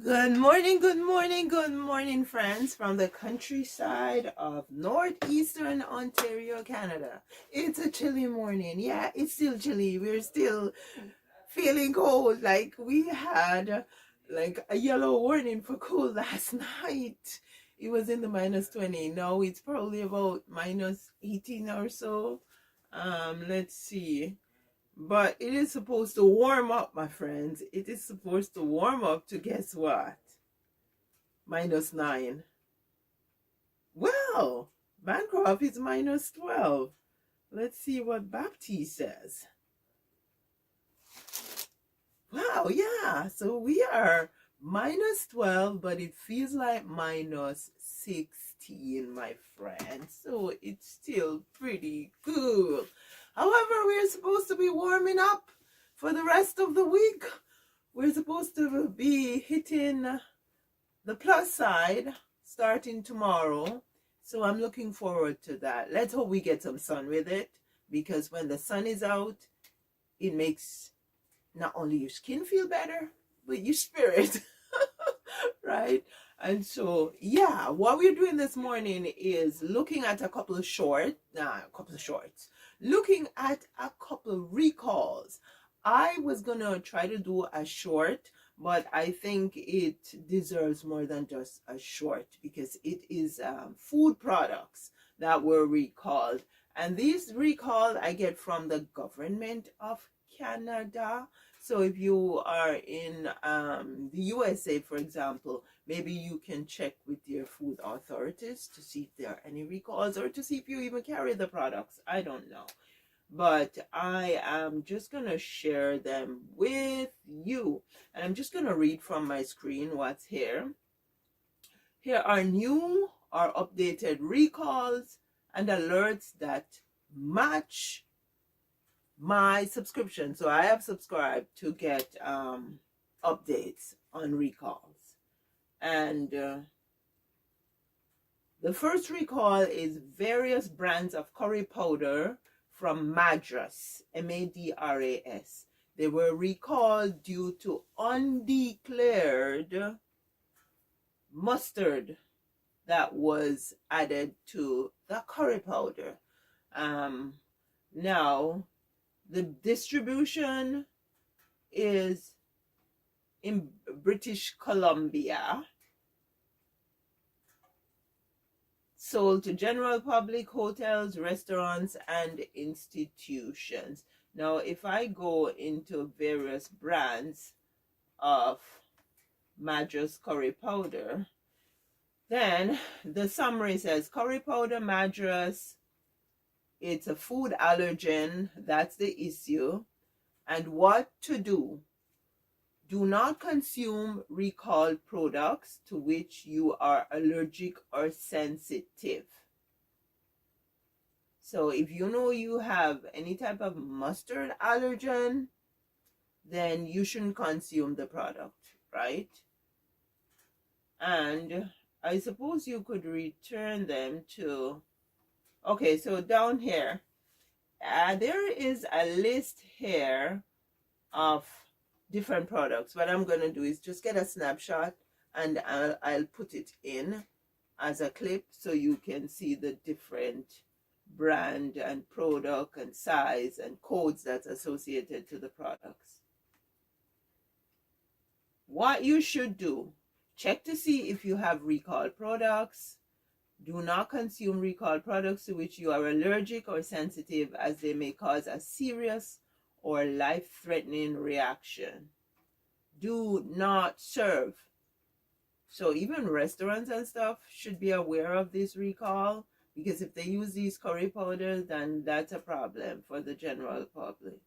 Good morning, good morning, good morning, friends from the countryside of northeastern Ontario, Canada. It's a chilly morning. Yeah, it's still chilly. We're still feeling cold. Like we had like a yellow warning for cold last night. It was in the -20. Now it's probably about -18 or so. Let's see. But it is supposed to warm up, my friends. It is supposed to warm up to guess what? -9. Well, Bancroft is -12. Let's see what Baptiste says. Wow, yeah. So we are -12, but it feels like -16, my friend. So it's still pretty cool. However, we're supposed to be warming up for the rest of the week. We're supposed to be hitting the plus side starting tomorrow. So I'm looking forward to that. Let's hope we get some sun with it, because when the sun is out, it makes not only your skin feel better, but your spirit, right? And so, yeah, what we're doing this morning is looking at a couple of shorts, looking at a couple of recalls. I was gonna try to do a short, but I think it deserves more than just a short, because it is food products that were recalled. And these recalls I get from the government of Canada. So if you are in the USA, for example, maybe you can check with your food authorities to see if there are any recalls, or to see if you even carry the products. I don't know. But I am just going to share them with you. And I'm just going to read from my screen what's here. Here are new or updated recalls and alerts that match my subscription. So I have subscribed to get updates on recalls. And the first recall is various brands of curry powder from Madras, Madras. They were recalled due to undeclared mustard that was added to the curry powder. Now, the distribution is in British Columbia, sold to general public, hotels, restaurants, and institutions. Now, if I go into various brands of Madras curry powder, then the summary says curry powder Madras, it's a food allergen, that's the issue, and what to do. Do not consume recalled products to which you are allergic or sensitive. So if you know you have any type of mustard allergen, then you shouldn't consume the product, right? And I suppose you could return them to... Okay, so down here, there is a list here of different products. What I'm going to do is just get a snapshot, and I'll put it in as a clip so you can see the different brand and product and size and codes that's associated to the products. What you should do: check to see if you have recalled products. Do not consume recalled products to which you are allergic or sensitive, as they may cause a serious or life-threatening reaction. Do not serve. So even restaurants and stuff should be aware of this recall, because if they use these curry powders, then that's a problem for the general public.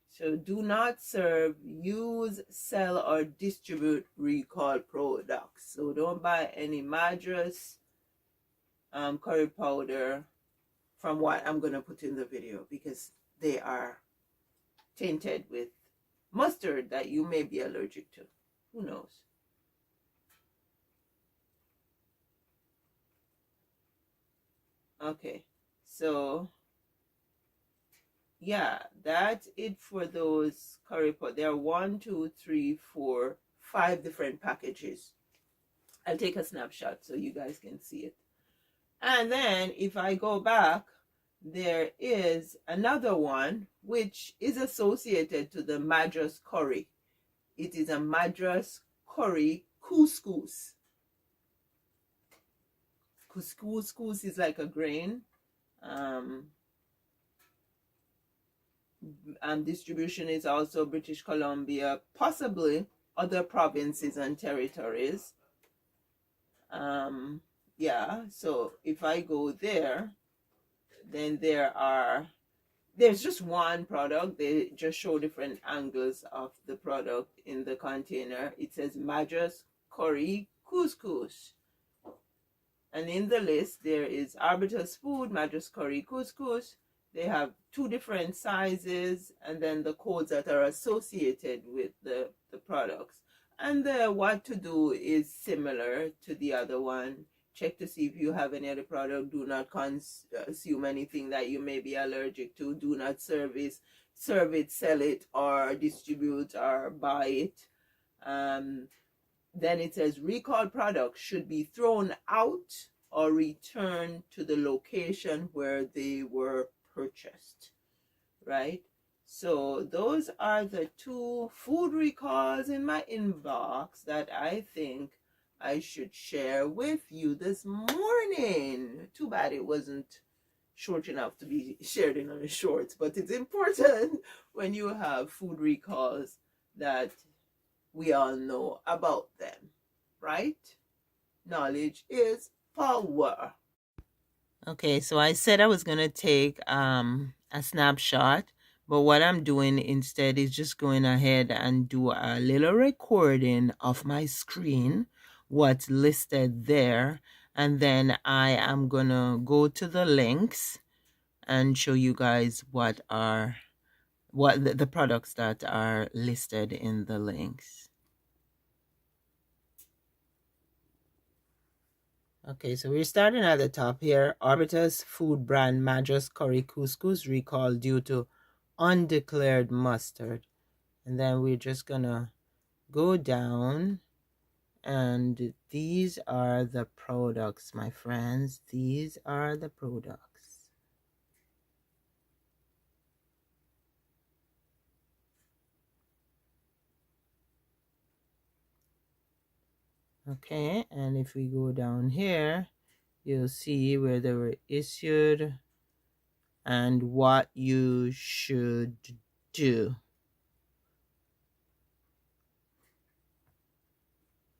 So do not serve, use, sell, or distribute recalled products. So don't buy any Madras curry powder from what I'm going to put in the video, because they are tainted with mustard that you may be allergic to. Who knows? Okay, so yeah, that's it for those curry pot. There are 5 different packages. I'll take a snapshot so you guys can see it. And then if I go back, there is another one which is associated to the Madras curry. It is a Madras curry couscous. Couscous is like a grain. Um, Distribution is also British Columbia, possibly other provinces and territories. Yeah, so if I go there, then there's just one product. They just show different angles of the product in the container. It says Madras Curry Couscous. And in the list, there is Arbitra's Food, Madras Curry Couscous. They have 2 different sizes, and then the codes that are associated with the products. And the what to do is similar to the other one. Check to see if you have any other product. Do not consume anything that you may be allergic to. Do not serve it, sell it, or distribute or buy it. Then it says recalled products should be thrown out or returned to the location where they were purchased, right? So those are the 2 food recalls in my inbox that I think I should share with you this morning. Too bad it wasn't short enough to be shared in a short, but it's important when you have food recalls that we all know about them, right? Knowledge is power. Okay, so I said I was going to take a snapshot, but what I'm doing instead is just going ahead and do a little recording of my screen, what's listed there, and then I am going to go to the links and show you guys what the products that are listed in the links. Okay, so we're starting at the top here. Arbitra's food brand Madras Curry Couscous recall due to undeclared mustard. And then we're just gonna go down, and these are the products, my friends. These are the products. Okay, and if we go down here, you'll see where they were issued and what you should do.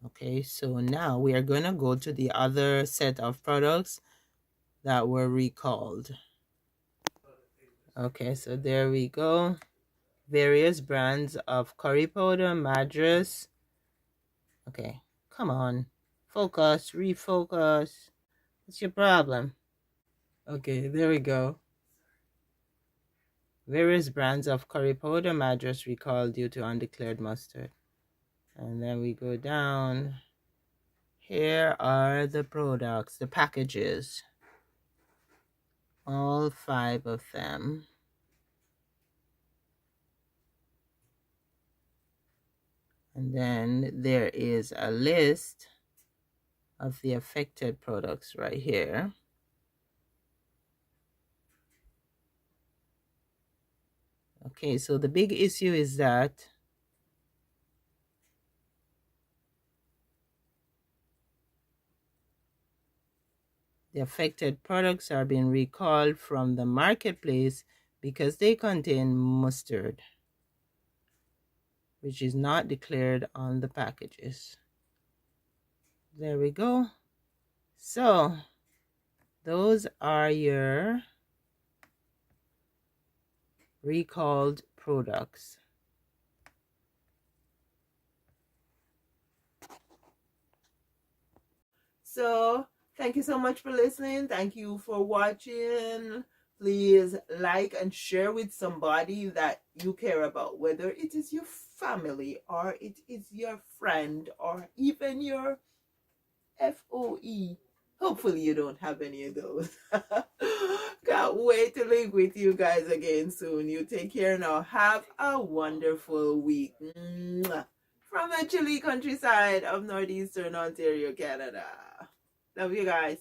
Okay, so now we are going to go to the other set of products that were recalled. Okay, so there we go. Various brands of curry powder, Madras. Okay, come on. Focus, refocus. What's your problem? Okay, there we go. Various brands of curry powder, Madras recalled due to undeclared mustard. And then we go down. Here are the products, the packages. All 5 of them. And then there is a list of the affected products right here. Okay, so the big issue is that the affected products are being recalled from the marketplace because they contain mustard, which is not declared on the packages. There we go. So those are your recalled products. So thank you so much for listening. Thank you for watching. Please like and share with somebody that you care about, whether it is your family or it is your friend or even your FOE Hopefully you don't have any of those. Can't wait to link with you guys again soon. You take care now. Have a wonderful week. Mwah. From the chilly countryside of northeastern Ontario, Canada. Love you guys.